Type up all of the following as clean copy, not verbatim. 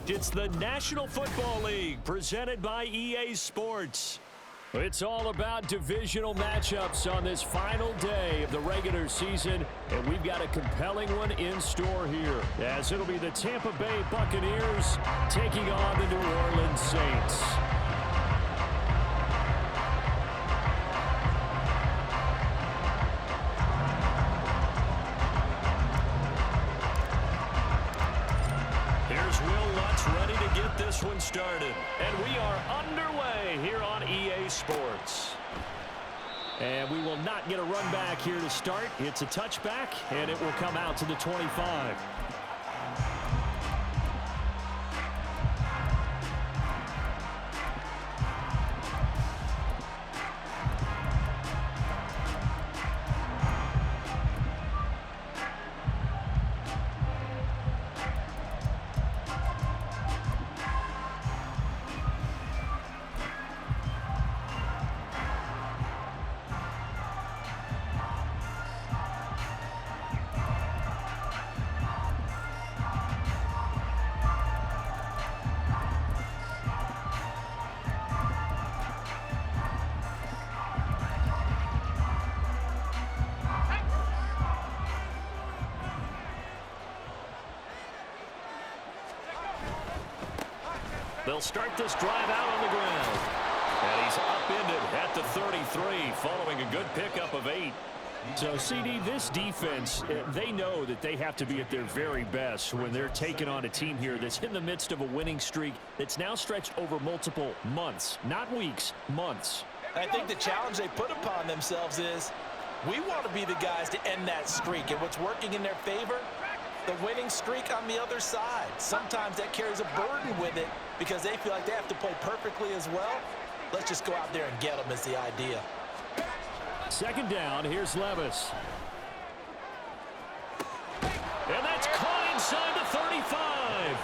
correct. It's the National Football League presented by EA Sports. It's all about divisional matchups on this final day of the regular season, and we've got a compelling one in store here, as it'll be the Tampa Bay Buccaneers taking on the New Orleans Saints. Ready to get this one started. And we are underway here on EA Sports. And we will not get a run back here to start. It's a touchback, and it will come out to the 25. They'll start this drive out on the ground. And he's upended at the 33 following a good pickup of 8. So, CD, this defense, they know that they have to be at their very best when they're taking on a team here that's in the midst of a winning streak that's now stretched over multiple months, not weeks, months. I think the challenge they put upon themselves is we want to be the guys to end that streak. And what's working in their favor? The winning streak on the other side. Sometimes that carries a burden with it because they feel like they have to play perfectly as well. Let's just go out there and get them is the idea. Second down, here's Levis. And that's caught inside the 35.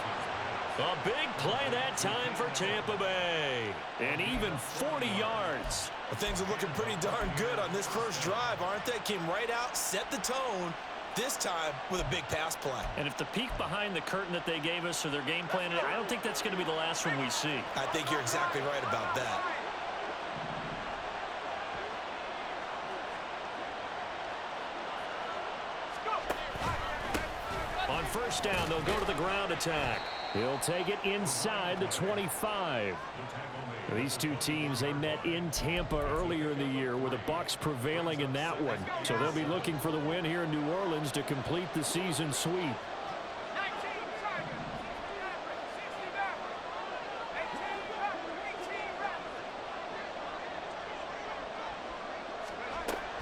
A big play that time for Tampa Bay. And even 40 yards. Well, things are looking pretty darn good on this first drive, aren't they? Came right out, set the tone. This time with a big pass play. And if the peek behind the curtain that they gave us or their game plan, I don't think that's going to be the last one we see. I think you're exactly right about that. On first down, they'll go to the ground attack. He'll take it inside the 25. These two teams, they met in Tampa earlier in the year with the Bucs prevailing in that one. So they'll be looking for the win here in New Orleans to complete the season sweep.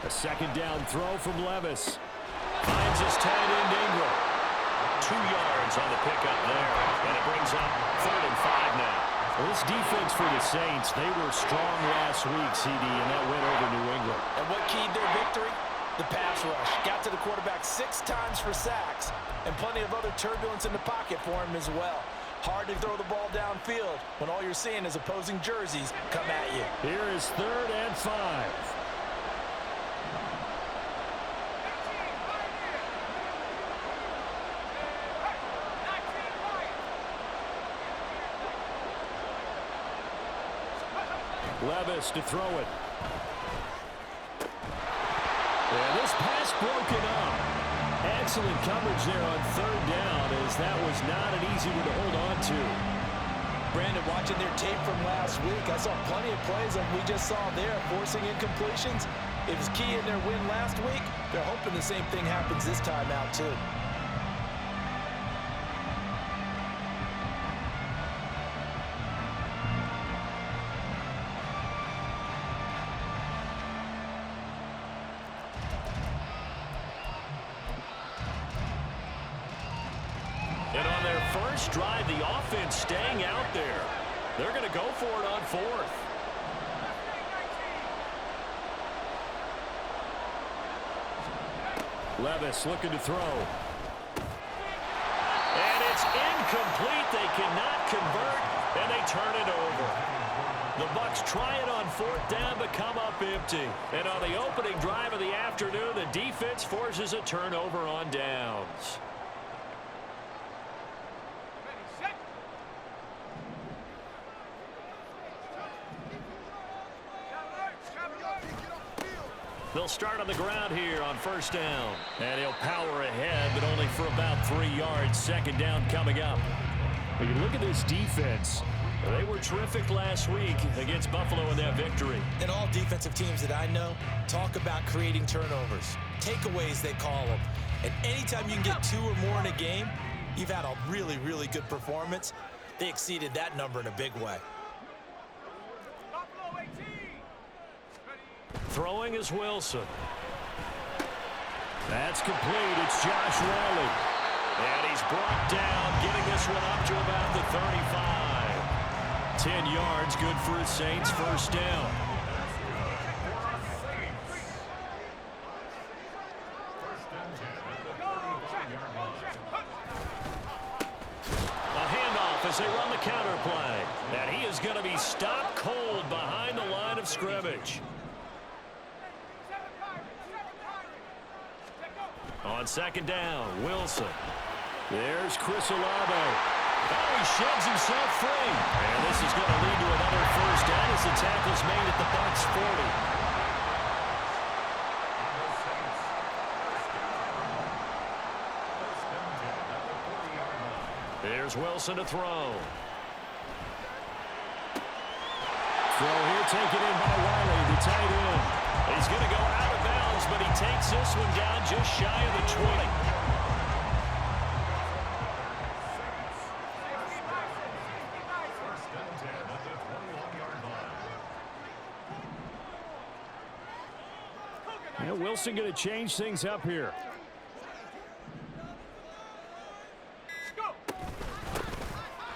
A second down throw from Levis. Finds his tight end Ingram. 2 yards on the pickup there. And it brings up 3rd and 5 now. Well, this defense for the Saints, they were strong last week, CD, and that went over New England. And what keyed their victory? The pass rush. Got to the quarterback 6 times for sacks, and plenty of other turbulence in the pocket for him as well. Hard to throw the ball downfield when all you're seeing is opposing jerseys come at you. Here is 3rd and 5. Levis to throw it. And this pass broken up. Excellent coverage there on 3rd down, as that was not an easy one to hold on to. Brandon, watching their tape from last week, I saw plenty of plays that we just saw there, forcing incompletions. It was key in their win last week. They're hoping the same thing happens this time out, too. And on their first drive, the offense staying out there. They're going to go for it on 4th. Levis looking to throw. And it's incomplete. They cannot convert, and they turn it over. The Bucs try it on 4th down, but come up empty. And on the opening drive of the afternoon, the defense forces a turnover on downs. They'll start on the ground here on first down. And he'll power ahead, but only for about 3 yards. Second down coming up. When you look at this defense, they were terrific last week against Buffalo in that victory. And all defensive teams that I know talk about creating turnovers. Takeaways, they call them. And anytime you can get 2 or more in a game, you've had a really, really good performance. They exceeded that number in a big way. Throwing is Wilson. That's complete. It's Josh Riley. And he's brought down, getting this one up to about the 35. 10 yards, good for the Saints, first down. A handoff as they run the counter play. And he is going to be stopped cold behind the line of scrimmage. On second down, Wilson. There's Chris Olave. Oh, he sheds himself free. And this is going to lead to another first down as the tackle's made at the Bucs 40. There's Wilson to throw. Throw here taken in by Riley, the tight end. He's going to go out of bounds, but he takes this one down just shy of the 20. Yeah, Wilson going to change things up here.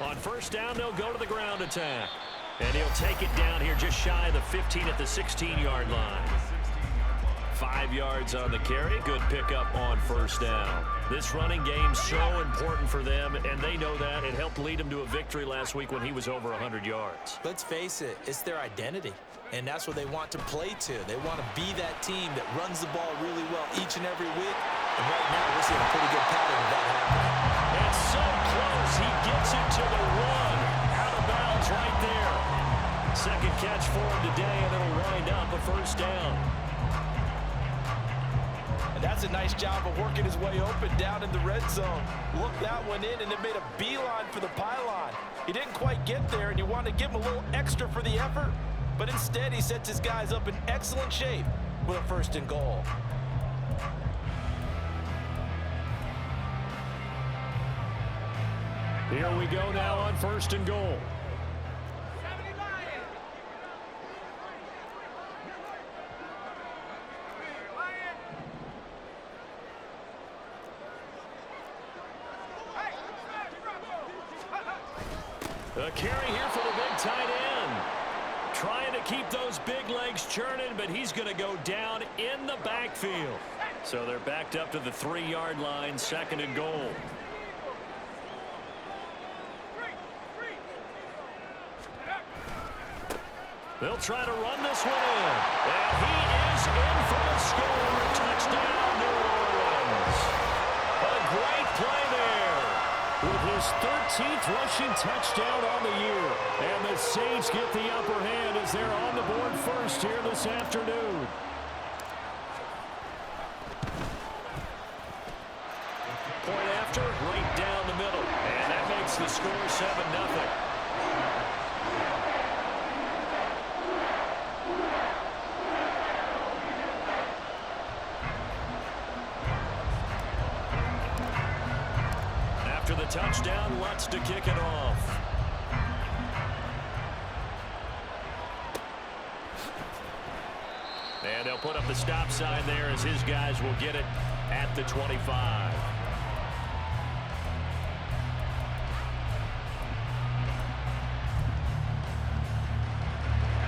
On first down, they'll go to the ground attack. And he'll take it down here just shy of the 15 at the 16-yard line. 5 yards on the carry. Good pickup on first down. This running game's so important for them, and they know that. It helped lead them to a victory last week when he was over 100 yards. Let's face it, it's their identity, and that's what they want to play to. They want to be that team that runs the ball really well each and every week, and right now we're seeing a pretty good pattern of that happening. It's so close. He gets it to the 1. Out of bounds right there. Second catch for him today, and it'll wind up a first down. And that's a nice job of working his way open down in the red zone. Looked that one in, and it made a beeline for the pylon. He didn't quite get there, and you want to give him a little extra for the effort. But instead, he sets his guys up in excellent shape with a first and goal. Here we go now on first and goal. A carry here for the big tight end. Trying to keep those big legs churning, but he's going to go down in the backfield. So they're backed up to the 3-yard line, second and goal. They'll try to run this one in. And he is in for the score. Touchdown, New Orleans. A great play there. With his 13th rushing touchdown on the year. And the Saints get the upper hand as they're on the board first here this afternoon. Point after, right down the middle. And that makes the score 7-0. After the touchdown, Lutz to kick it off. And they'll put up the stop sign there as his guys will get it at the 25.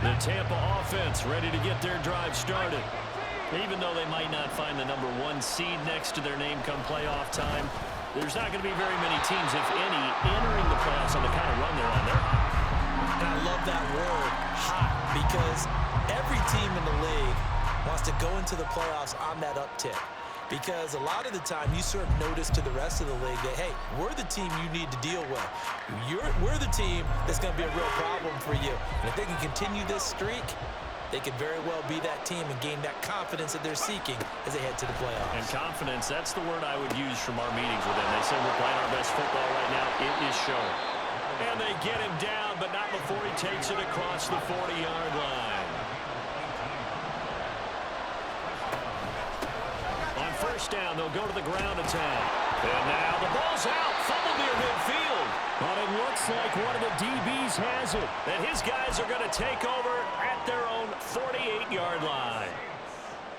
The Tampa offense ready to get their drive started. Even though they might not find the #1 seed next to their name come playoff time, there's not going to be very many teams, if any, entering the playoffs on the kind of run they're on. They're hot. And I love that word, hot, because every team in the league wants to go into the playoffs on that uptick. Because a lot of the time you serve notice to the rest of the league that, hey, we're the team you need to deal with. We're the team that's going to be a real problem for you. And if they can continue this streak, they could very well be that team and gain that confidence that they're seeking as they head to the playoffs. And confidence, that's the word I would use from our meetings with them. They say we're playing our best football right now. It is showing. And they get him down, but not before he takes it across the 40-yard line. On first down, they'll go to the ground attack. And now the ball's out. Fumble near midfield. But it looks like one of the DBs has it. And his guys are going to take over at their own 48-yard line.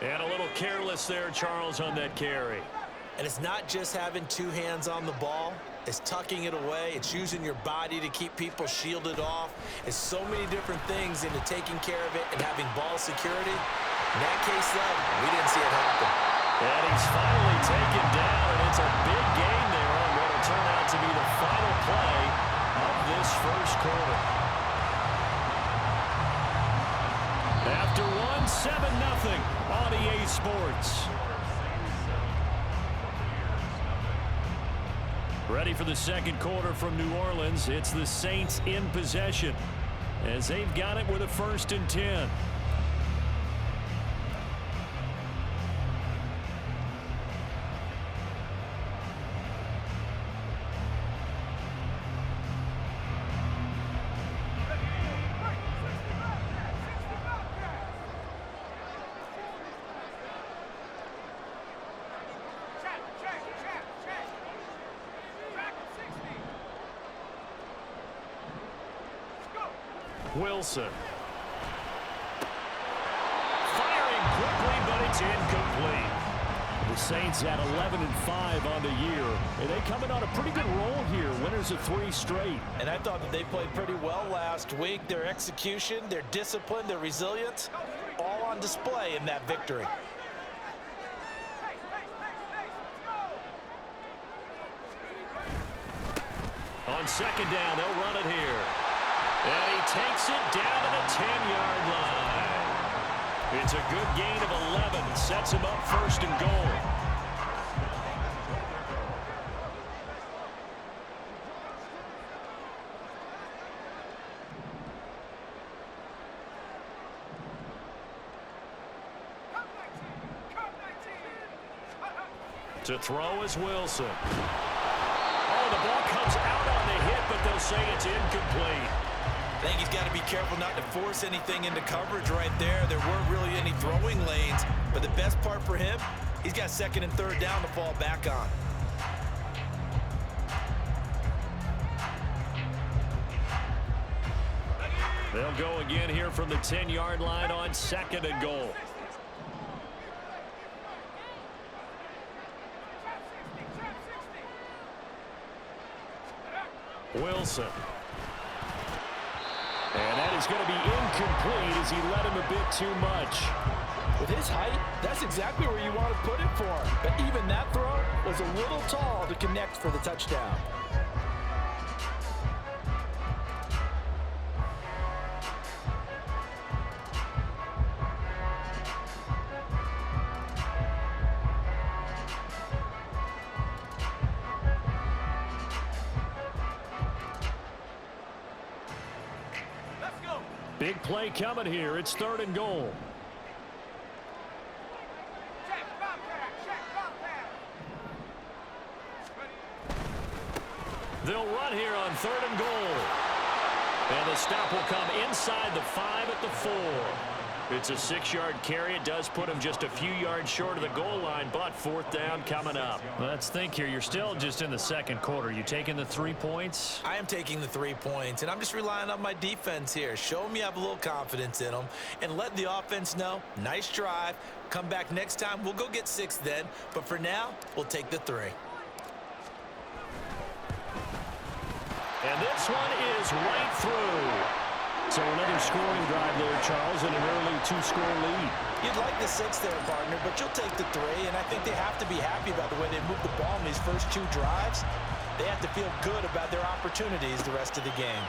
And a little careless there, Charles, on that carry. And it's not just having two hands on the ball. It's tucking it away. It's using your body to keep people shielded off. It's so many different things into taking care of it and having ball security. In that case, though, we didn't see it happen. And he's finally taken down, and it's a big gain there on what will turn out to be the final play of this first quarter. After one, 7-0 on EA Sports. Ready for the second quarter from New Orleans. It's the Saints in possession as they've got it with a 1st and 10. Wilson. Firing quickly, but it's incomplete. The Saints at 11-5 on the year. And they coming on a pretty good roll here. Winners of 3 straight. And I thought that they played pretty well last week. Their execution, their discipline, their resilience, all on display in that victory. On second down, they'll run it here. And he takes it down to the 10-yard line. It's a good gain of 11. Sets him up 1st and goal. To throw is Wilson. Oh, the ball comes out on the hit, but they'll say it's incomplete. I think he's got to be careful not to force anything into coverage right there. There weren't really any throwing lanes, but the best part for him, he's got 2nd and 3rd down to fall back on. They'll go again here from the 10-yard line on 2nd and goal. Wilson. And that is going to be incomplete as he led him a bit too much. With his height, that's exactly where you want to put it for him. But even that throw was a little tall to connect for the touchdown. Big play coming here. It's 3rd and goal. They'll run here on 3rd and goal. And the stop will come inside the 5 at the 4. It's a 6-yard carry. It does put him just a few yards short of the goal line, but 4th down coming up. Let's think here. You're still just in the second quarter. You taking the 3 points? I am taking the 3 points, and I'm just relying on my defense here. Show me I have a little confidence in them, and let the offense know, nice drive. Come back next time. We'll go get 6 then, but for now, we'll take the 3. And this one is right through. So another scoring drive there, Charles, and an early 2-score lead. You'd like the 6 there, partner, but you'll take the 3, and I think they have to be happy about the way they moved the ball in these first 2 drives. They have to feel good about their opportunities the rest of the game.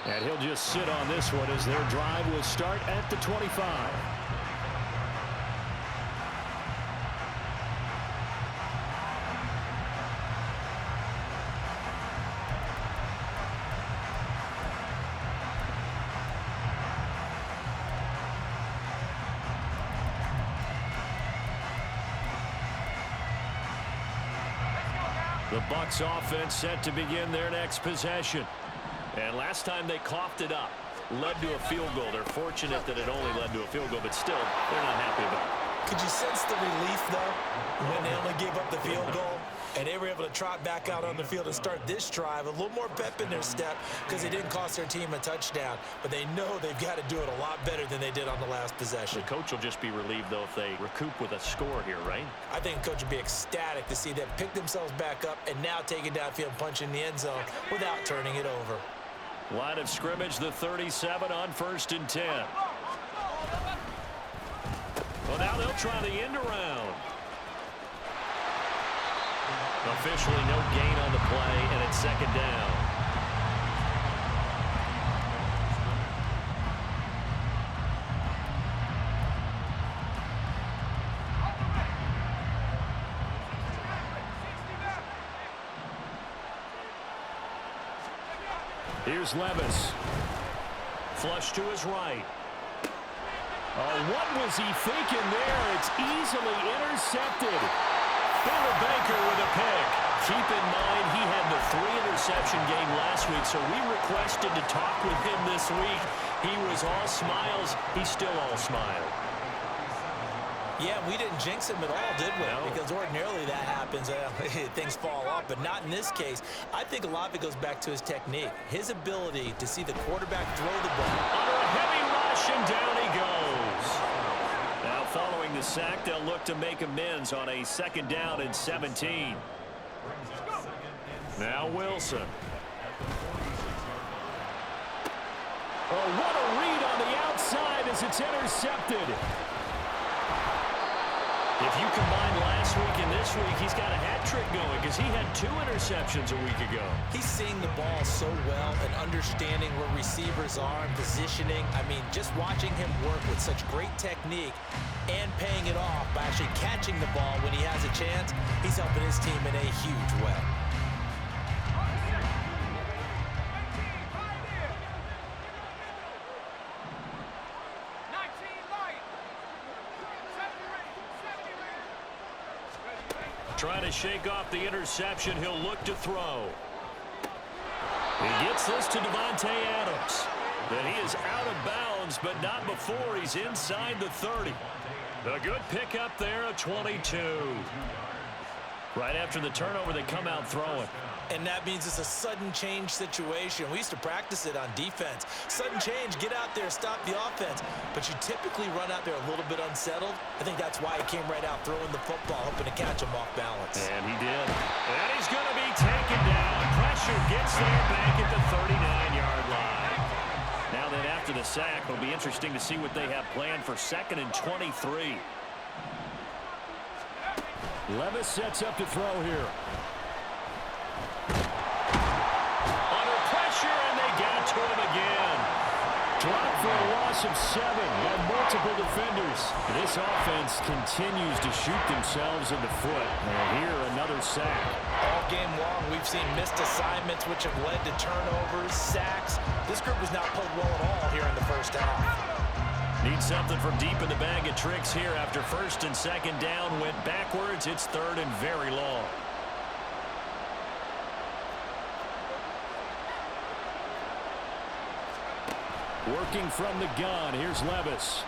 And he'll just sit on this one as their drive will start at the 25. The Bucs offense set to begin their next possession. And last time they coughed it up, led to a field goal. They're fortunate that it only led to a field goal, but still, they're not happy about it. Could you sense the relief, though, when they only gave up the field goal? And they were able to trot back out on the field and start this drive. A little more pep in their step because it didn't cost their team a touchdown. But they know they've got to do it a lot better than they did on the last possession. The coach will just be relieved, though, if they recoup with a score here, right? I think the coach would be ecstatic to see them pick themselves back up and now take it downfield, punch in the end zone without turning it over. Line of scrimmage, the 37 on 1st and 10. Well, now they'll try the end around. Officially no gain on the play, and it's 2nd down. Here's Levis. Flush to his right. Oh, what was he thinking there? It's easily intercepted. Taylor Baker with a pick. Keep in mind he had the 3-interception game last week, so we requested to talk with him this week. He was all smiles. He's still all smile. Yeah, we didn't jinx him at all, did we? No. Because ordinarily that happens. Things fall off, but not in this case. I think a lot of it goes back to his technique. His ability to see the quarterback throw the ball. Under a heavy rush, and down he goes. Now following the sack, they'll look to make amends on a 2nd down and 17. Now Wilson. Oh, what a read on the outside as it's intercepted. If you combine last week and this week, he's got a hat trick going because he had 2 interceptions a week ago. He's seeing the ball so well and understanding where receivers are and positioning. I mean, just watching him work with such great technique and paying it off by actually catching the ball when he has a chance, he's helping his team in a huge way. Trying to shake off the interception. He'll look to throw. He gets this to Devontae Adams. Then he is out of bounds, but not before he's inside the 30. A good pickup there, a 22. Right after the turnover, they come out throwing. And that means it's a sudden change situation. We used to practice it on defense. Sudden change, get out there, stop the offense. But you typically run out there a little bit unsettled. I think that's why he came right out throwing the football, hoping to catch him off balance. And he did. And he's going to be taken down. Pressure gets there back at the 39-yard line. Now then, after the sack, it'll be interesting to see what they have planned for 2nd and 23. Levis sets up to throw here. Under pressure, and they got to him again. Dropped for a loss of 7 by multiple defenders. This offense continues to shoot themselves in the foot. And here, another sack. All game long, we've seen missed assignments, which have led to turnovers, sacks. This group has not played well at all here in the first half. Need something from deep in the bag of tricks here after 1st and 2nd down. Went backwards. It's 3rd and very long. Working from the gun. Here's Levis.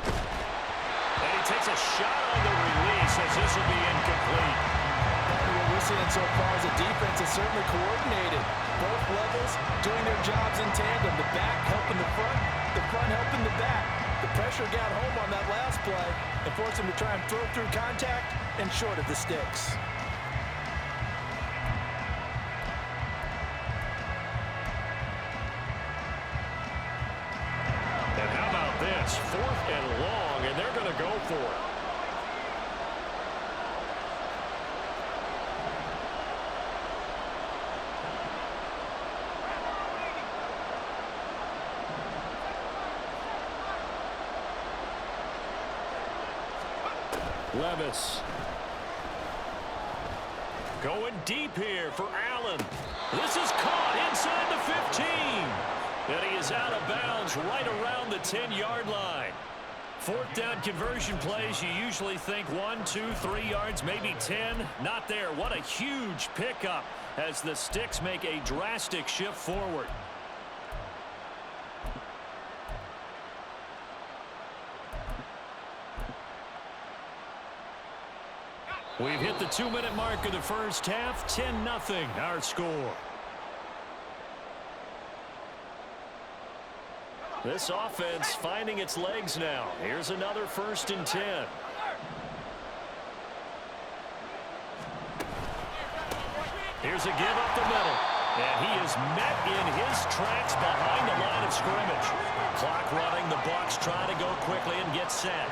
And he takes a shot on the release as this will be incomplete. What we're seeing so far is a defense that's certainly coordinated. Both levels doing their jobs in tandem. The back helping the front helping the back. The pressure got home on that last play and forced him to try and throw through contact and short of the sticks. And how about this? 4th and long, and they're going to go for it. Levis. Going deep here for Allen. This is caught inside the 15. And he is out of bounds right around the 10-yard line. Fourth down conversion plays, you usually think 1, 2, 3 yards, maybe 10. Not there. What a huge pickup as the Sticks make a drastic shift forward. We've hit the 2-minute mark of the first half. 10-0 our score. This offense finding its legs now. Here's another 1st and 10. Here's a give up the middle. And he is met in his tracks behind the line of scrimmage. Clock running. The Bucs trying to go quickly and get set.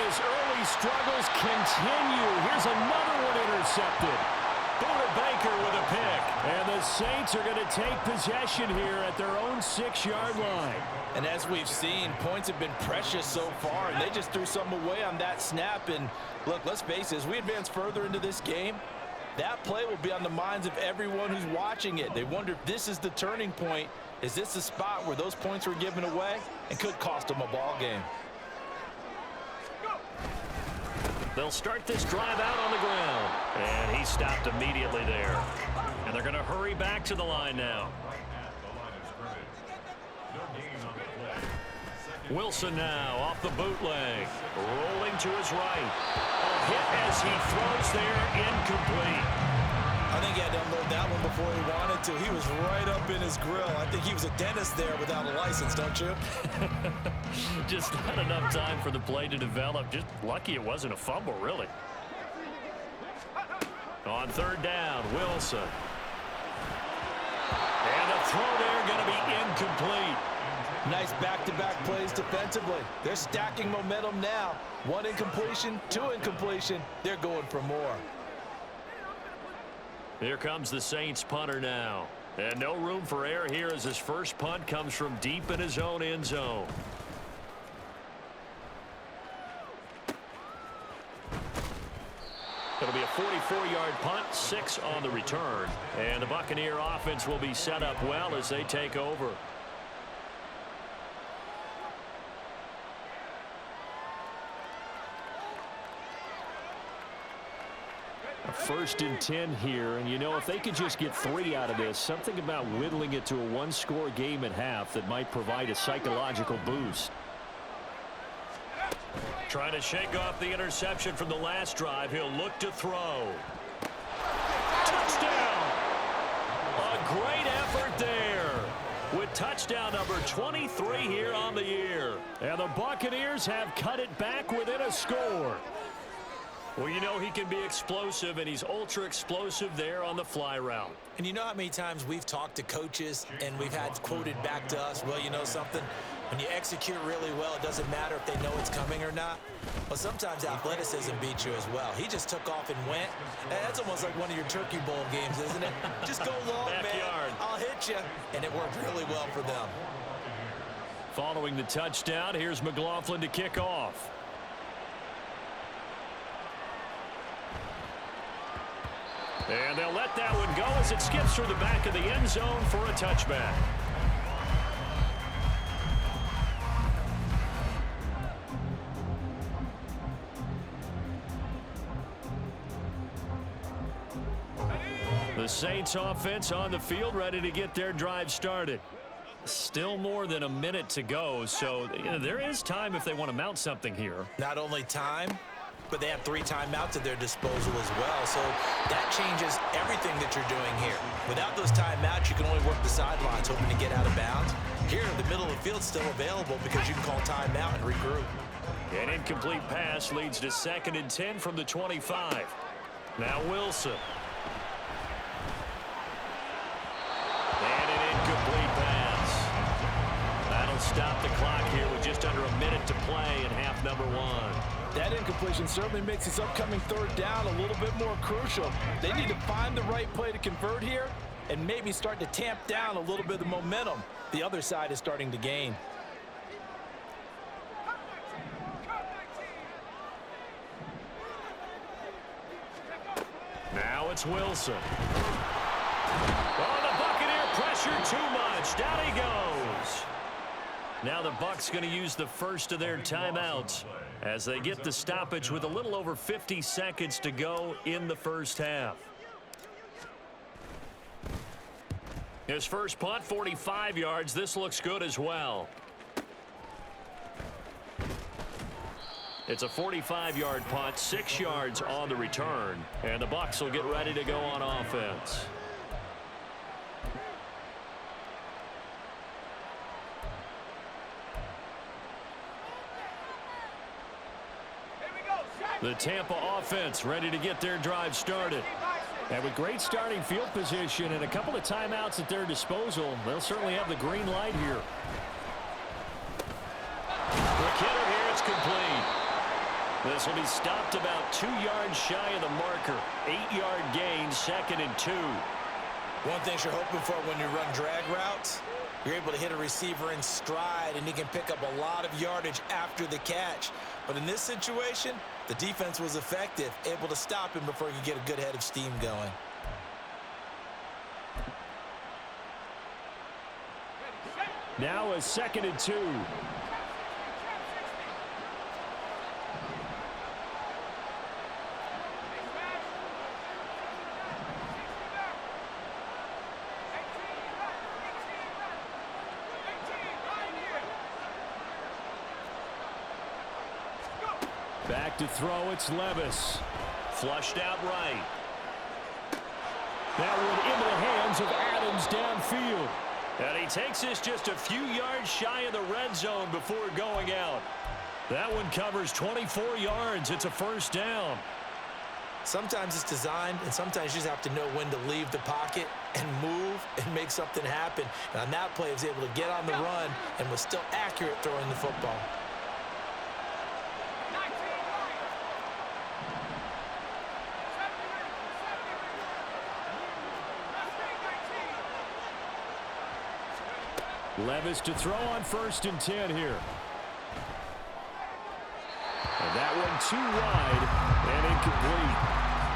His early struggles continue. Here's another one intercepted. Buda Baker with a pick. And the Saints are going to take possession here at their own 6-yard line. And as we've seen, points have been precious so far, and they just threw something away on that snap. And look, let's face it, as we advance further into this game, that play will be on the minds of everyone who's watching it. They wonder if this is the turning point. Is this the spot where those points were given away and could cost them a ball game? They'll start this drive out on the ground. And he stopped immediately there. And they're going to hurry back to the line now. Wilson now off the bootleg. Rolling to his right. A hit as he throws there, incomplete. I think he had to unload that one before he wanted to. He was right up in his grill. I think he was a dentist there without a license, don't you? Just not enough time for the play to develop. Just lucky it wasn't a fumble, really. On 3rd down, Wilson. And the throw there going to be incomplete. Nice back-to-back plays defensively. They're stacking momentum now. 1 incompletion, 2 incompletion. They're going for more. Here comes the Saints punter now. And no room for error here as his first punt comes from deep in his own end zone. It'll be a 44-yard punt, 6 on the return. And the Buccaneer offense will be set up well as they take over. A 1st and 10 here, and you know, if they could just get 3 out of this, something about whittling it to a 1-score game at half that might provide a psychological boost. Trying to shake off the interception from the last drive. He'll look to throw. Touchdown! A great effort there with touchdown number 23 here on the year. And the Buccaneers have cut it back within a score. Well, you know he can be explosive, and he's ultra explosive there on the fly route. And you know how many times we've talked to coaches and we've had quoted back to us, well, you know something? When you execute really well, it doesn't matter if they know it's coming or not. But sometimes athleticism beats you as well. He just took off and went. And that's almost like one of your Turkey Bowl games, isn't it? Just go long, Backyard. man. I'll hit you. And it worked really well for them. Following the touchdown, here's McLaughlin to kick off. And they'll let that one go as it skips through the back of the end zone for a touchback. The Saints offense on the field ready to get their drive started. Still more than a minute to go, so there is time if they want to mount something here. Not only time, but they have 3 timeouts at their disposal as well. So that changes everything that you're doing here. Without those timeouts, you can only work the sidelines, hoping to get out of bounds. Here, the middle of the field's still available because you can call timeout and regroup. An incomplete pass leads to 2nd and 10 from the 25. Now Wilson. And an incomplete pass. That'll stop the clock here with just under a minute to play in half number 1. That incompletion certainly makes this upcoming 3rd down a little bit more crucial. They need to find the right play to convert here and maybe start to tamp down a little bit of the momentum the other side is starting to gain. Now it's Wilson. Oh, the Buccaneer pressure too much. Down he goes. Now the Bucs going to use the first of their timeouts as they get the stoppage with a little over 50 seconds to go in the first half. His first punt, 45 yards. This looks good as well. It's a 45-yard punt, 6 yards on the return, and the Bucs will get ready to go on offense. The Tampa offense ready to get their drive started. And with great starting field position and a couple of timeouts at their disposal, they'll certainly have the green light here. The kidder here, it's complete. This will be stopped about 2 yards shy of the marker. 8-yard gain, 2nd and 2. One thing you're hoping for when you run drag routes, you're able to hit a receiver in stride, and he can pick up a lot of yardage after the catch. But in this situation, the defense was effective, able to stop him before he could get a good head of steam going. Now a 2nd and 2. Back to throw, it's Levis. Flushed out right. That one into the hands of Adams downfield. And he takes this just a few yards shy of the red zone before going out. That one covers 24 yards. It's a first down. Sometimes it's designed, and sometimes you just have to know when to leave the pocket and move and make something happen. And on that play, he was able to get on the run and was still accurate throwing the football. Levis to throw on 1st and 10 here. And that one too wide and incomplete.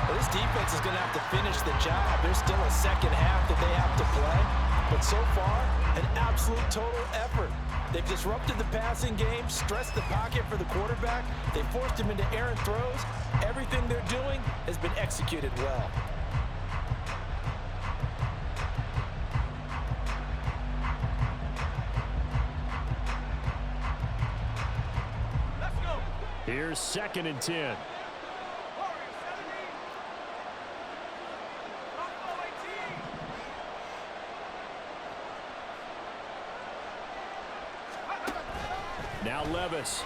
Well, this defense is going to have to finish the job. There's still a second half that they have to play. But so far, an absolute total effort. They've disrupted the passing game, stressed the pocket for the quarterback. They forced him into errant throws. Everything they're doing has been executed well. Here's 2nd and 10. Now Levis.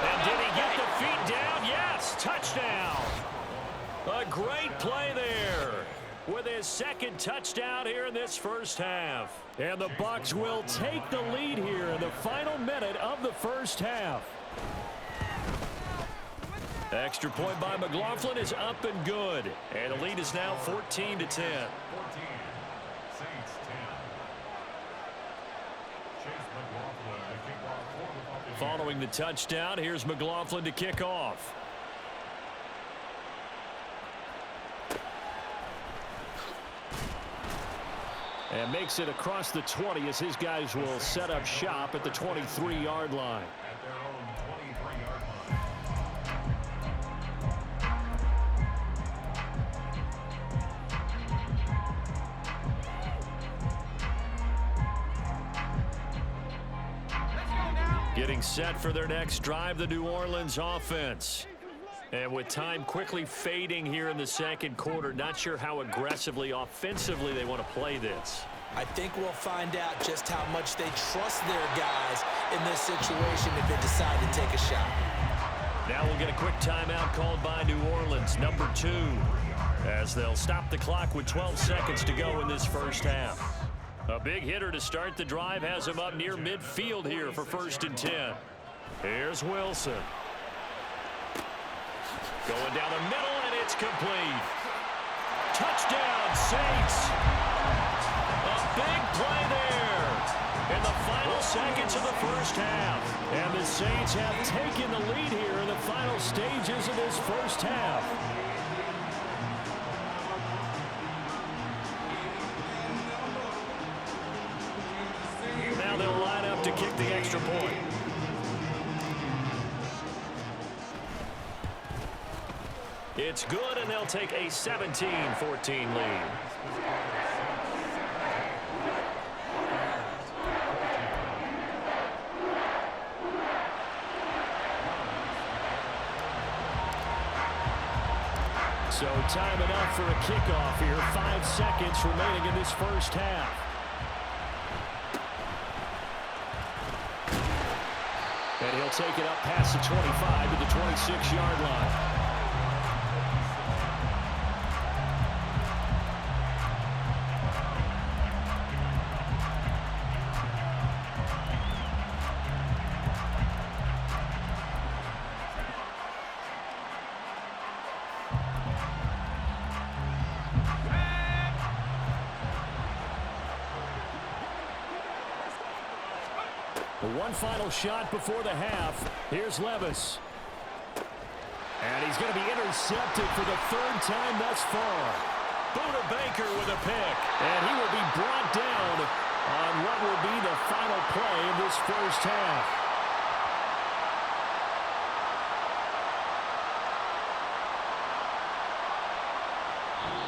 And did he get the feet down? Yes, touchdown. A great play there with his 2nd touchdown here in this first half. And the Bucs will take the lead here in the final minute of the first half. Extra point by McLaughlin is up and good. And the lead is now 14-10. Following the touchdown, here's McLaughlin to kick off. And makes it across the 20 as his guys will set up shop at the 23-yard line. Getting set for their next drive, the New Orleans offense. And with time quickly fading here in the second quarter, not sure how aggressively, offensively they want to play this. I think we'll find out just how much they trust their guys in this situation if they decide to take a shot. Now we'll get a quick timeout called by New Orleans, number 2, as they'll stop the clock with 12 seconds to go in this first half. A big hitter to start the drive has him up near midfield here for 1st and 10. Here's Wilson. Going down the middle, and it's complete. Touchdown, Saints. A big play there in the final seconds of the first half. And the Saints have taken the lead here in the final stages of this first half. kick the extra point. It's good, and they'll take a 17-14 lead. So time enough for a kickoff here. 5 seconds remaining in this first half. And he'll take it up past the 25 to the 26-yard line. One final shot before the half. Here's Levis. And he's going to be intercepted for the 3rd time thus far. Buda Baker with a pick. And he will be brought down on what will be the final play of this first half.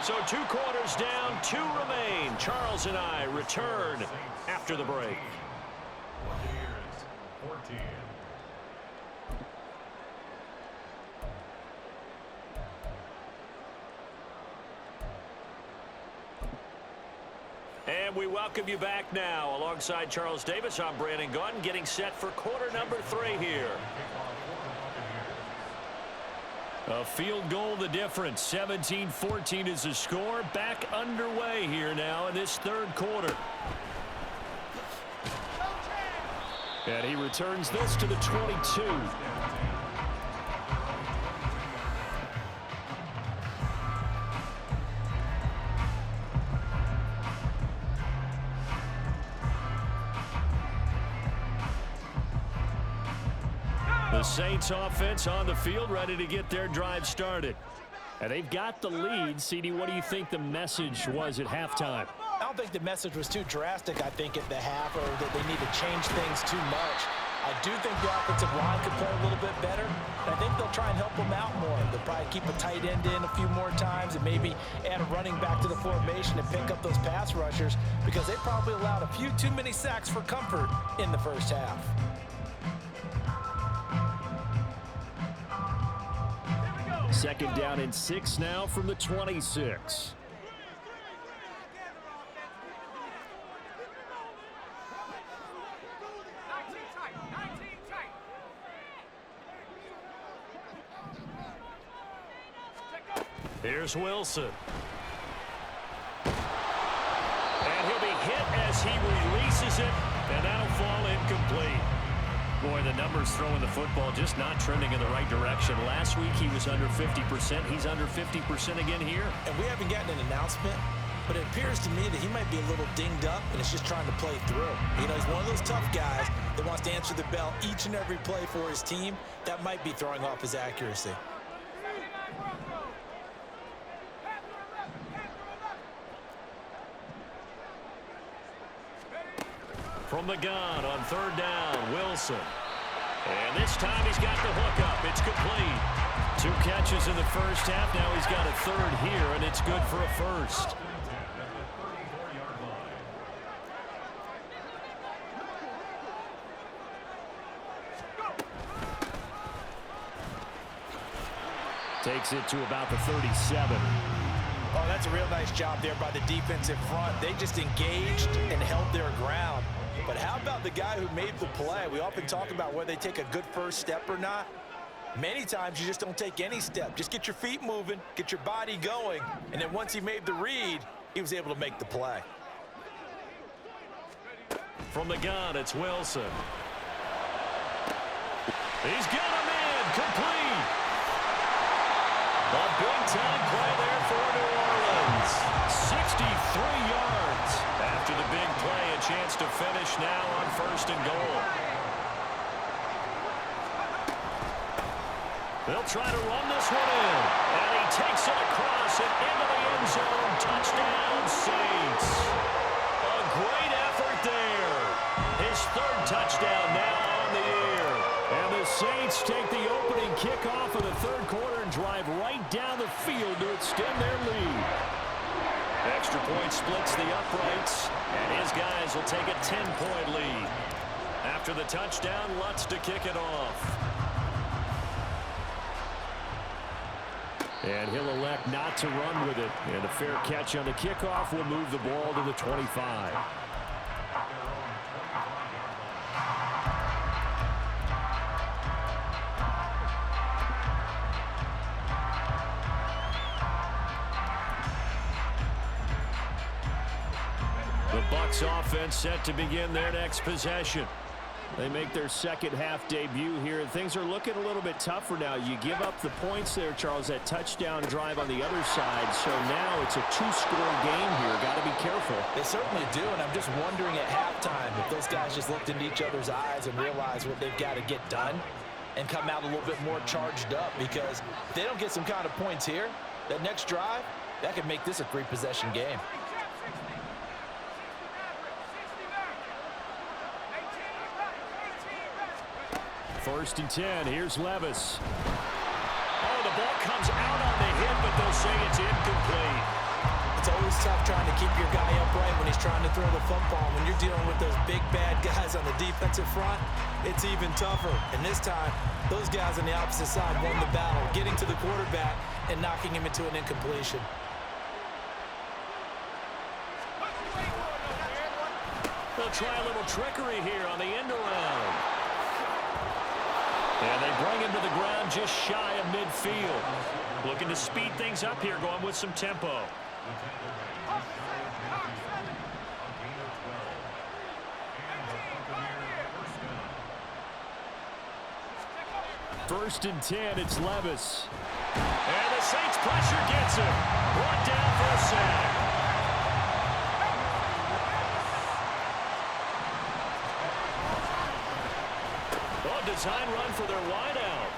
So 2 quarters down, 2 remain. Charles and I return after the break. 14. And we welcome you back now. Alongside Charles Davis, I'm Brandon Gunn, getting set for quarter number 3 here. A field goal the difference. 17-14 is the score. Back underway here now in this 3rd quarter. And he returns this to the 22. The Saints offense on the field, ready to get their drive started. And they've got the lead. CD, what do you think the message was at halftime? I don't think the message was too drastic, I think, at the half, or that they need to change things too much. I do think the offensive line could play a little bit better. And I think they'll try and help them out more. They'll probably keep a tight end in a few more times and maybe add a running back to the formation and pick up those pass rushers, because they probably allowed a few too many sacks for comfort in the first half. Second down and 6 now from the 26. Here's Wilson. And he'll be hit as he releases it, and that'll fall incomplete. Boy, the numbers throwing the football just not trending in the right direction. Last week he was under 50%. He's under 50% again here. And we haven't gotten an announcement, but it appears to me that he might be a little dinged up and it's just trying to play through. You know, he's one of those tough guys that wants to answer the bell each and every play for his team. That might be throwing off his accuracy. From the gun on 3rd down, Wilson. And this time he's got the hook up. It's complete. 2 catches in the first half. Now he's got a 3rd here, and it's good for a first. Takes it to about the 37. Oh, that's a real nice job there by the defensive front. They just engaged and held their ground. But how about the guy who made the play? We often talk about whether they take a good first step or not. Many times you just don't take any step. Just get your feet moving, get your body going, and then once he made the read, he was able to make the play. From the gun, it's Wilson. He's got him in, complete. A big-time play there for New Orleans. 63 yards. After the big play, a chance to finish now on 1st and goal. They'll try to run this one in. And he takes it across and into the end zone. Touchdown, Saints. A great effort there. his third touchdown now on the year. And the Saints take the opening kickoff of the third quarter and drive right down the field to extend their lead. Extra point splits the uprights, and his guys will take a 10-point lead. After the touchdown, Lutz to kick it off. And he'll elect not to run with it. And a fair catch on the kickoff will move the ball to the 25. The Bucs offense set to begin their next possession. They make their second half debut here. Things are looking a little bit tougher now. You give up the points there, Charles, that touchdown drive on the other side. So now it's a two-score game here. Got to be careful. They certainly do, and I'm just wondering at halftime if those guys just looked into each other's eyes and realized what they've got to get done and come out a little bit more charged up, because if they don't get some kind of points here, that next drive, that could make this a three-possession game. First and 10. Here's Levis. Oh, the ball comes out on the hit, but they'll say it's incomplete. It's always tough trying to keep your guy upright when he's trying to throw the football. When you're dealing with those big, bad guys on the defensive front, it's even tougher. And this time, those guys on the opposite side won the battle, getting to the quarterback and knocking him into an incompletion. They'll try a little trickery here on the end around. And they bring him to the ground just shy of midfield. Looking to speed things up here, going with some tempo. First and 10, it's Levis. And the Saints pressure gets him. Brought down for a sack. Design run for their wideout.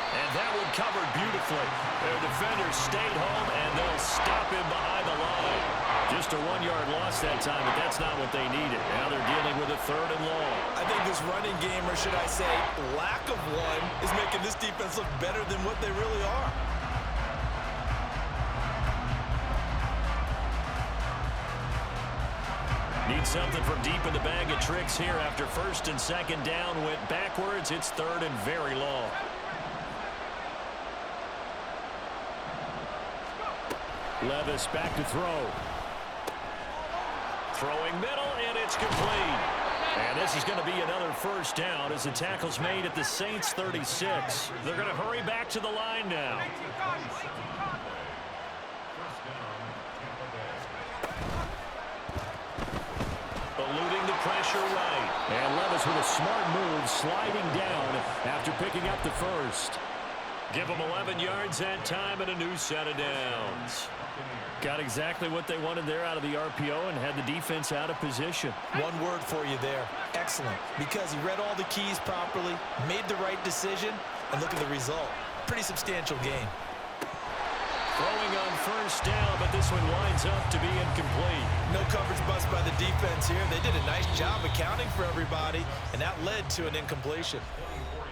And that one covered beautifully. Their defenders stayed home, and they'll stop him behind the line. Just a 1-yard loss that time, but that's not what they needed. Now they're dealing with a third and long. I think this running game, or should I say lack of one, is making this defense look better than what they really are. Need something from deep in the bag of tricks here after first and second down went backwards. It's third and very long. Levis back to throw. Throwing middle, and it's complete. And this is going to be another first down as the tackle's made at the Saints 36. They're going to hurry back to the line now. Eluding the pressure right. And Levis with a smart move, sliding down after picking up the first. Give them 11 yards that time and a new set of downs. Got exactly what they wanted there out of the RPO and had the defense out of position. One word for you there. Excellent. Because he read all the keys properly, made the right decision, and look at the result. Pretty substantial game. Throwing on first down, but this one winds up to be incomplete. No coverage bust by the defense here. They did a nice job accounting for everybody, and that led to an incompletion.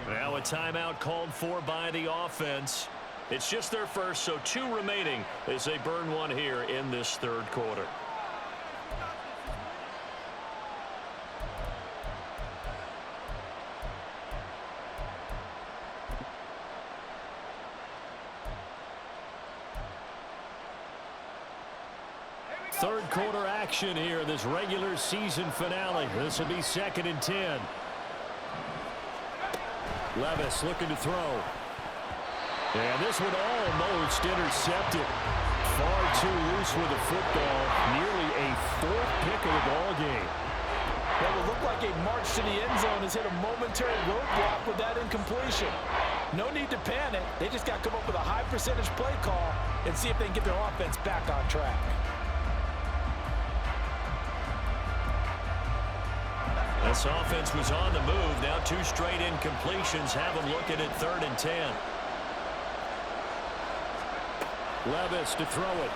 Now a timeout called for by the offense. It's just their first, so 2 remaining as they burn one here in this third quarter. Third quarter action here, this regular season finale. This will be second and 10. Levis looking to throw. And this one almost intercepted. Far too loose with the football. Nearly a 4th pick of the ball game. What will look like a march to the end zone has hit a momentary roadblock with that incompletion. No need to panic. They just got to come up with a high percentage play call and see if they can get their offense back on track. This offense was on the move. Now 2 straight incompletions have them looking at third and 10. Levis to throw it.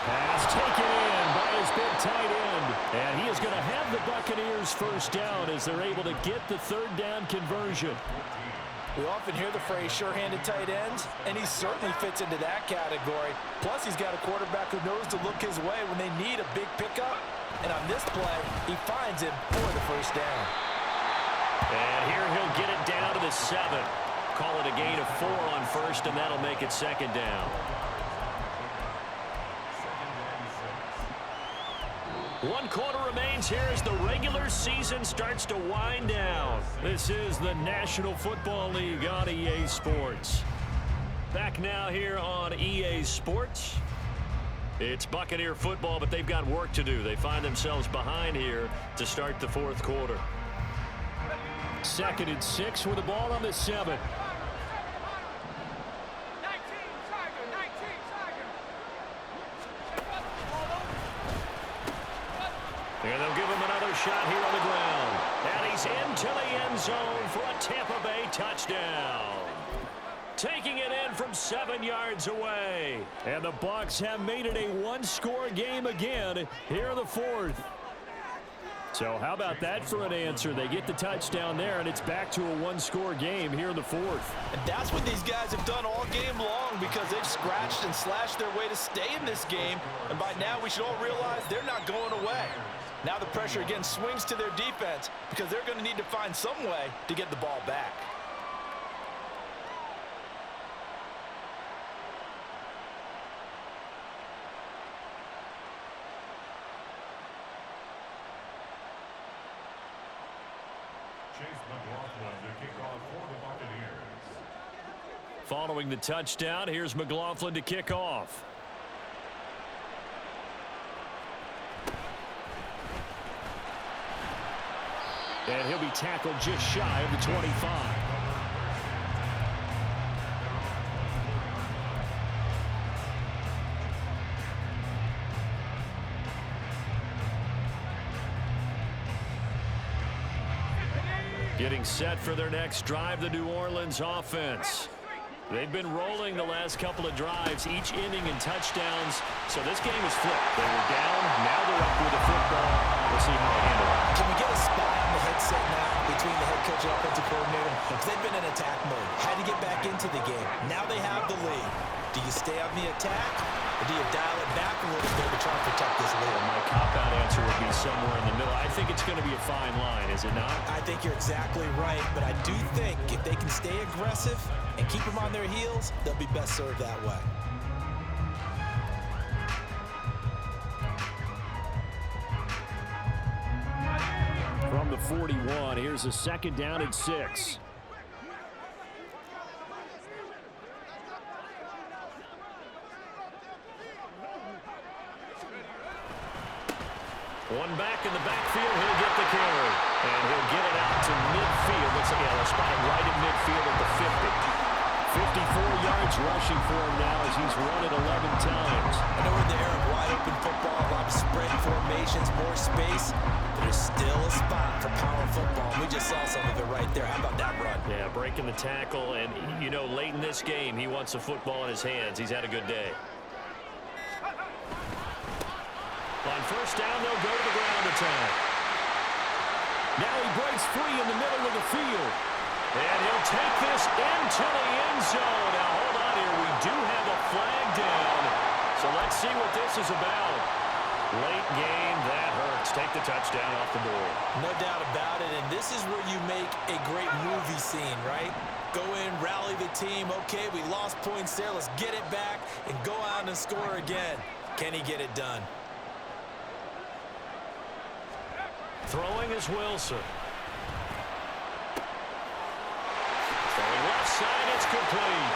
Pass taken in by his this big tight end. And he is going to have the Buccaneers first down as they're able to get the third down conversion. We often hear the phrase sure-handed tight ends, and he certainly fits into that category. Plus, he's got a quarterback who knows to look his way when they need a big pickup. And on this play, he finds him for the first down. And here he'll get it down to the 7. Call it a gain of 4 on first, and that'll make it second down. 1 quarter remains here as the regular season starts to wind down. This is the National Football League on EA Sports. Back now here on EA Sports. It's Buccaneer football, but they've got work to do. They find themselves behind here to start the fourth quarter. 2nd and 6 with the ball on the 7. And they'll give him another shot here on the ground. And he's into the end zone for a Tampa Bay touchdown. Taking it in from 7 yards away. And the Bucs have made it a one-score game again here in the fourth. So how about that for an answer? They get the touchdown there, and it's back to a one-score game here in the fourth. And that's what these guys have done all game long because they've scratched and slashed their way to stay in this game. And by now, we should all realize they're not going away. Now the pressure again swings to their defense because they're going to need to find some way to get the ball back. Following the touchdown, here's McLaughlin to kick off. And he'll be tackled just shy of the 25. Getting set for their next drive, the New Orleans offense. They've been rolling the last couple of drives, each inning in touchdowns. So this game is flipped. They were down, now they're up with the football. We'll see how they handle it. Can we get a spy on the headset now between the head coach and offensive coordinator? Because they've been in attack mode. Had to get back into the game. Now they have the lead. Do you stay on the attack, or do you dial it back a little bit to try and protect this lead? Well, my cop-out answer would be somewhere in the middle. I think it's going to be a fine line, is it not? I think you're exactly right, but I do think if they can stay aggressive and keep them on their heels, they'll be best served that way. From the 41, here's a 2nd down and 6. One back in the backfield, he'll get the carry. And he'll get it out to midfield. Looks like they'll spot him right at midfield at the 50. 54 yards rushing for him now as he's run it 11 times. I know we're in the era of wide-open football, a lot of spread formations, more space. But there's still a spot for power football. We just saw some of it right there. How about that run? Yeah, breaking the tackle. And, you know, late in this game, he wants the football in his hands. He's had a good day. On first down, they'll go to the ground attack. Now he breaks free in the middle of the field. And he'll take this into the end zone. Now, hold on here. We do have a flag down. So let's see what this is about. Late game, that hurts. Take the touchdown off the board. No doubt about it. And this is where you make a great movie scene, right? Go in, rally the team. Okay, we lost points there. Let's get it back and go out and score again. Can he get it done? Throwing is Wilson. Throwing left side, it's complete.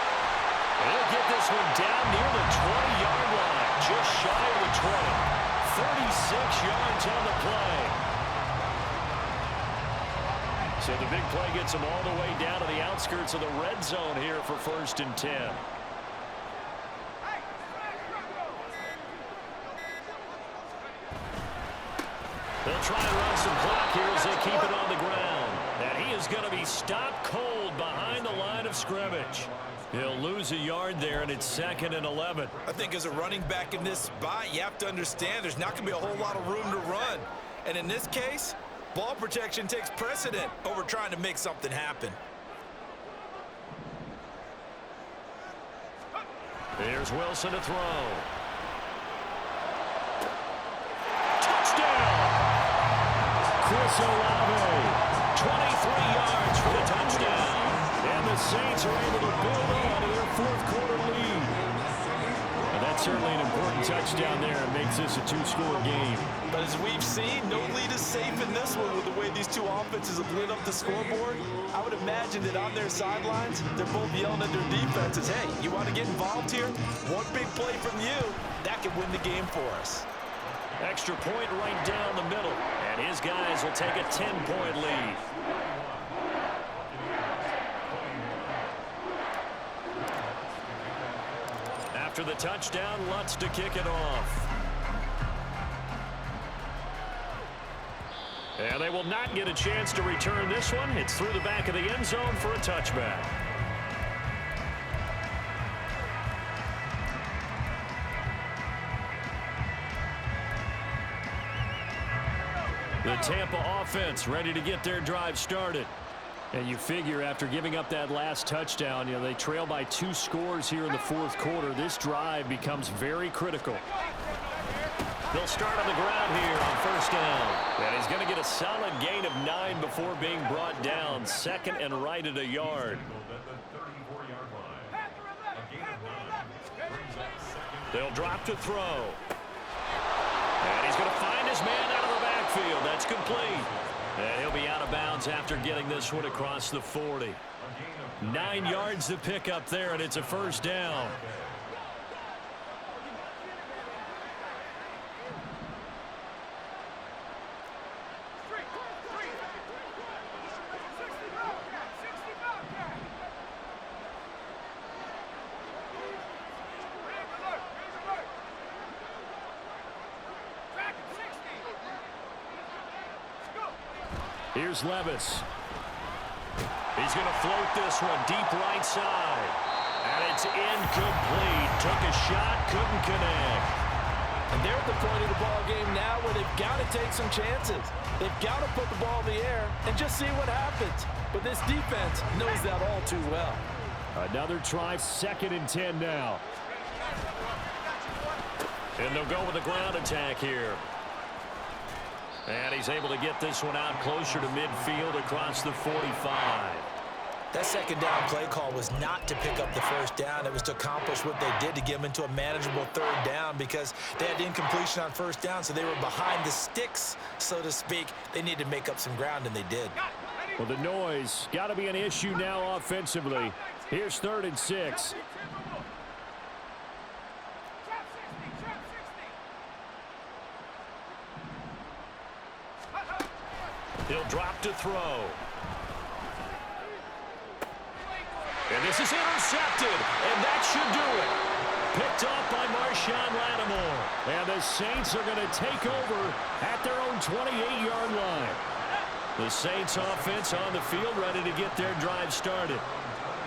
And he'll get this one down near the 20-yard line, just shy of the 20. 36 yards on the play. So the big play gets him all the way down to the outskirts of the red zone here for 1st and 10. They'll try and run some clock here as they keep it on the ground. And he is going to be stopped cold behind the line of scrimmage. He'll lose a yard there, and it's 2nd and 11. I think as a running back in this spot, you have to understand there's not going to be a whole lot of room to run. And in this case, ball protection takes precedent over trying to make something happen. Here's Wilson to throw. Touchdown! Chris Olave, 23 yards for the touchdown. And the Saints are able to build on to their 4th quarter lead. And that's certainly an important touchdown there. It makes this a 2-score game. But as we've seen, no lead is safe in this one with the way these two offenses have lit up the scoreboard. I would imagine that on their sidelines, they're both yelling at their defenses, hey, you want to get involved here? One big play from you, that could win the game for us. Extra point right down the middle. And his guys will take a 10-point lead. After the touchdown, Lutz to kick it off. And they will not get a chance to return this one. It's through the back of the end zone for a touchback. The Tampa offense ready to get their drive started. And you figure after giving up that last touchdown, they trail by 2 scores here in the 4th quarter. This drive becomes very critical. They'll start on the ground here on 1st down. And he's going to get a solid gain of 9 before being brought down. 2nd and right at a yard. They'll drop to throw. And he's going to find his man out of the backfield. That's complete. And he'll be out of bounds after getting this one across the 40. 9 yards to pick up there, and it's a 1st down. Here's Levis. He's going to float this one deep right side. And it's incomplete. Took a shot, couldn't connect. And they're at the point of the ball game now where they've got to take some chances. They've got to put the ball in the air and just see what happens. But this defense knows that all too well. Another try, 2nd and 10 now. And they'll go with the ground attack here. And he's able to get this one out closer to midfield across the 45. That 2nd down play call was not to pick up the 1st down. It was to accomplish what they did to get them into a manageable 3rd down because they had incompletion on 1st down, so they were behind the sticks, so to speak. They needed to make up some ground, and they did. Well, the noise got to be an issue now offensively. Here's 3rd and 6. He'll drop to throw. And this is intercepted, and that should do it. Picked off by Marshawn Lattimore. And the Saints are going to take over at their own 28-yard line. The Saints offense on the field ready to get their drive started.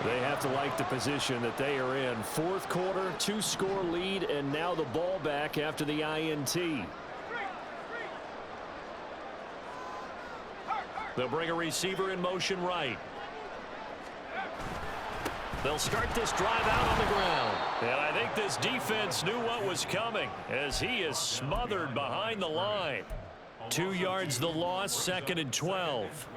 They have to like the position that they are in. 4th quarter, 2-score lead, and now the ball back after the INT. They'll bring a receiver in motion right. They'll start this drive out on the ground. And I think this defense knew what was coming as he is smothered behind the line. 2 yards the loss, 2nd and 12.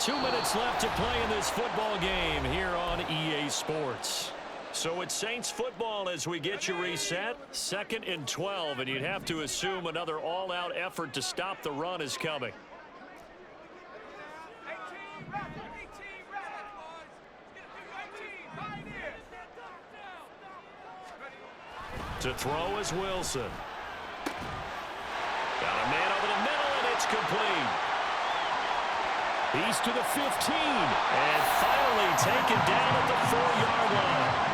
2 minutes left to play in this football game here on EA Sports. So it's Saints football as we get you reset. 2nd and 12, and you'd have to assume another all-out effort to stop the run is coming. To throw is Wilson. Got a man over the middle, and it's complete. He's to the 15, and finally taken down at the 4-yard line.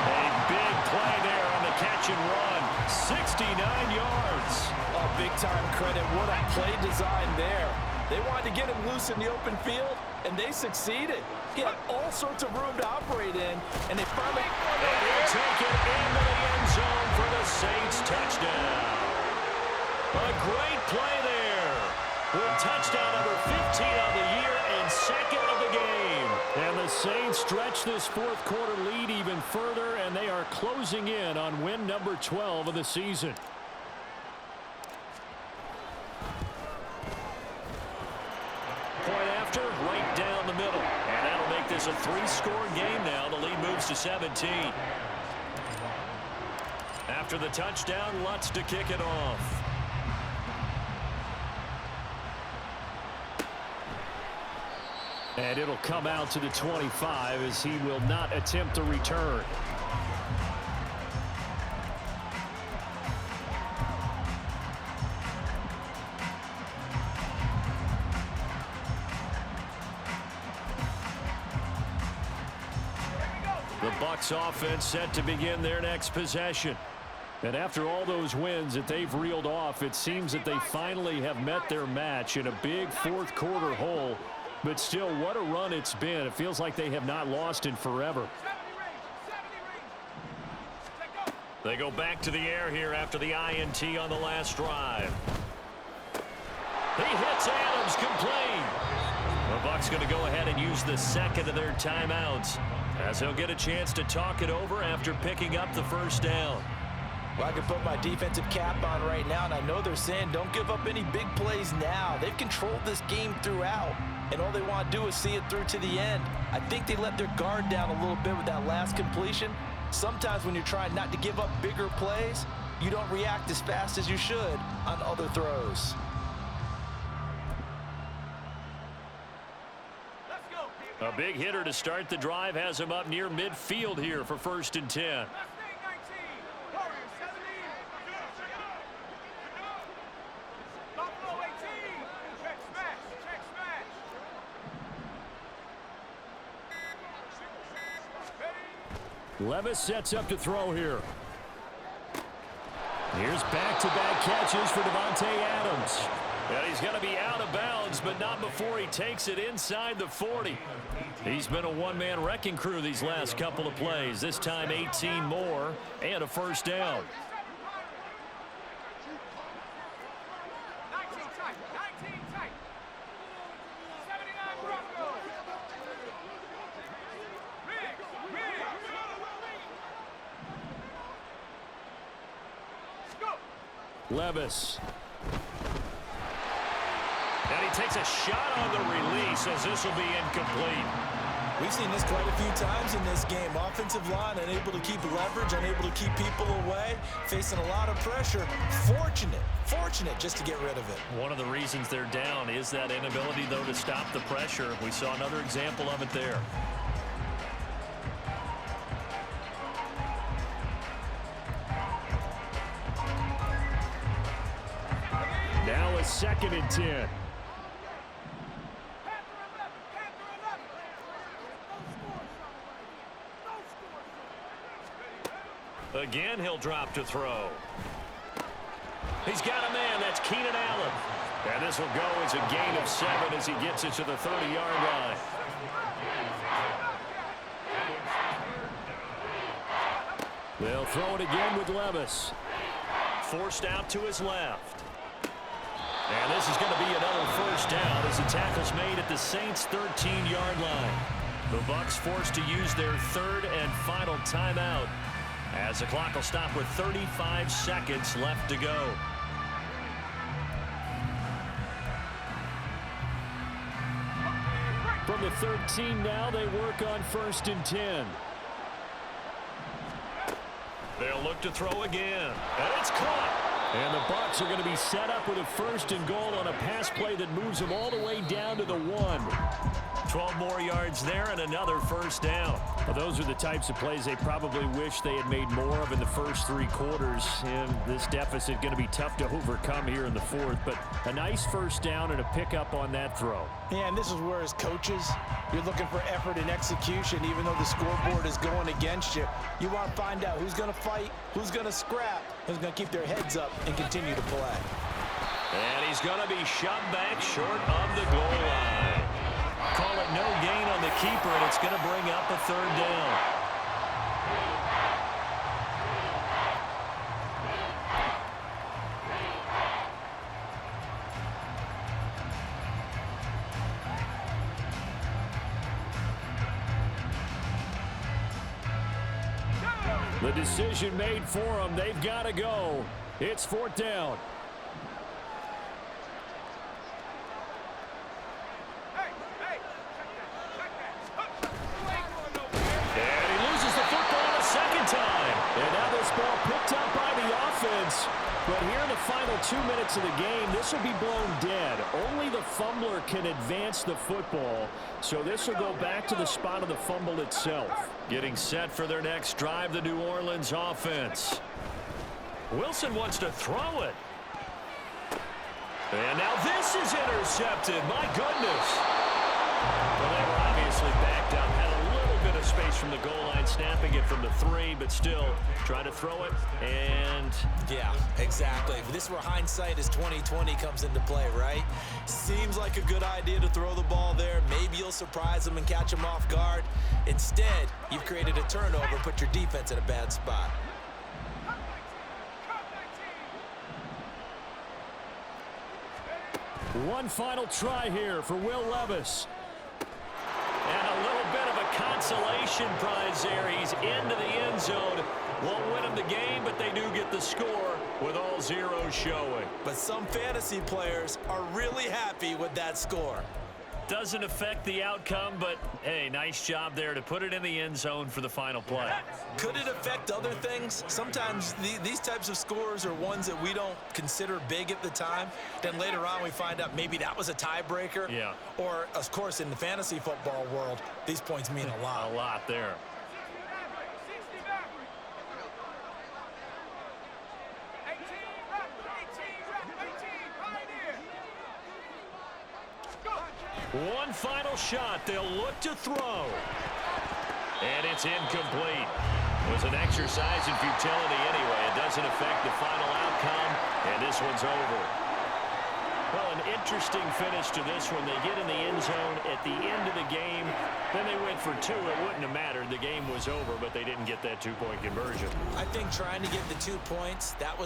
A big play there on the catch and run. 69 yards. Oh, big-time credit. What a play design there. They wanted to get him loose in the open field, and they succeeded. He had all sorts of room to operate in, and they finally... And he'll take it into the end zone for the Saints touchdown. A great play there. With touchdown number 15 on the year and second of the game. And the Saints stretch this fourth quarter lead even further, and they are closing in on win number 12 of the season. Point after, right down the middle. And that'll make this a three-score game now. The lead moves to 17. After the touchdown, Lutz to kick it off. And it'll come out to the 25 as he will not attempt a return. The Bucs offense set to begin their next possession. And after all those wins that they've reeled off, it seems that they finally have met their match in a big fourth quarter hole. But still, what a run it's been. It feels like they have not lost in forever. They go back to the air here after the INT on the last drive. He hits Adams complete. The Bucs going to go ahead and use the second of their timeouts, as they'll get a chance to talk it over after picking up the first down. Well, I can put my defensive cap on right now, and I know they're saying don't give up any big plays now. They've controlled this game throughout, and all they want to do is see it through to the end. I think they let their guard down a little bit with that last completion. Sometimes when you're trying not to give up bigger plays, you don't react as fast as you should on other throws. A big hitter to start the drive has him up near midfield here for 1st and 10. Levis sets up to throw here. Here's back-to-back catches for Davante Adams. And he's going to be out of bounds, but not before he takes it inside the 40. He's been a one-man wrecking crew these last couple of plays. This time 18 more and a first down. Levis. And he takes a shot on the release as this will be incomplete. We've seen this quite a few times in this game. Offensive line unable to keep leverage, unable to keep people away, facing a lot of pressure. Fortunate just to get rid of it. One of the reasons they're down is that inability, though, to stop the pressure. We saw another example of it there. Now a 2nd and 10. Again, he'll drop to throw. He's got a man. That's Keenan Allen. And this will go as a gain of 7 as he gets it to the 30-yard line. They'll throw it again with Levis. Forced out to his left. And this is going to be another first down as the tackle's made at the Saints' 13-yard line. The Bucs forced to use their 3rd and final timeout, as the clock will stop with 35 seconds left to go. From the 13 now, they work on 1st and 10. They'll look to throw again. And it's caught. And the Bucs are going to be set up with a 1st and goal on a pass play that moves them all the way down to the 1. 12 more yards there and another first down. Well, those are the types of plays they probably wish they had made more of in the first 3 quarters. And this deficit going to be tough to overcome here in the 4th. But a nice first down and a pickup on that throw. Yeah, and this is where, as coaches, you're looking for effort and execution. Even though the scoreboard is going against you, you want to find out who's going to fight, who's going to scrap, who's going to keep their heads up and continue to play. And he's going to be shoved back short of the goal line. call it no gain on the keeper, and it's going to bring up a third down. The decision made for them. They've got to go. It's fourth down. And he loses the football a second time. And now this ball picked up by the offense. But here in the final 2 minutes of the game, this will be blown dead. Only the fumbler can advance the football. So this will go back to the spot of the fumble itself. Getting set for their next drive, the New Orleans offense. Wilson wants to throw it. And now this is intercepted. My goodness. Well, they were obviously backed up. Had a little bit of space from the goal line, snapping it from the 3, but still trying to throw it. And yeah, exactly. This is where hindsight is 20/20 comes into play, right? Seems like a good idea to throw the ball there. Maybe you'll surprise them and catch them off guard. Instead, you've created a turnover, put your defense in a bad spot. One final try here for Will Levis. And a little bit of a consolation prize there. He's into the end zone. Won't win him the game, but they do get the score with all zeros showing. But some fantasy players are really happy with that score. Doesn't affect the outcome, but, hey, nice job there to put it in the end zone for the final play. Could it affect other things? Sometimes these types of scores are ones that we don't consider big at the time. Then later on we find out maybe that was a tiebreaker. Yeah. Or, of course, in the fantasy football world, these points mean a lot. A lot there. One final shot. They'll look to throw. And it's incomplete. It was an exercise in futility anyway. It doesn't affect the final outcome, and this one's over. Well, an interesting finish to this one. They get in the end zone at the end of the game. Then they went for 2. It wouldn't have mattered. The game was over, but they didn't get that 2-point conversion. I think trying to get the 2 points, that was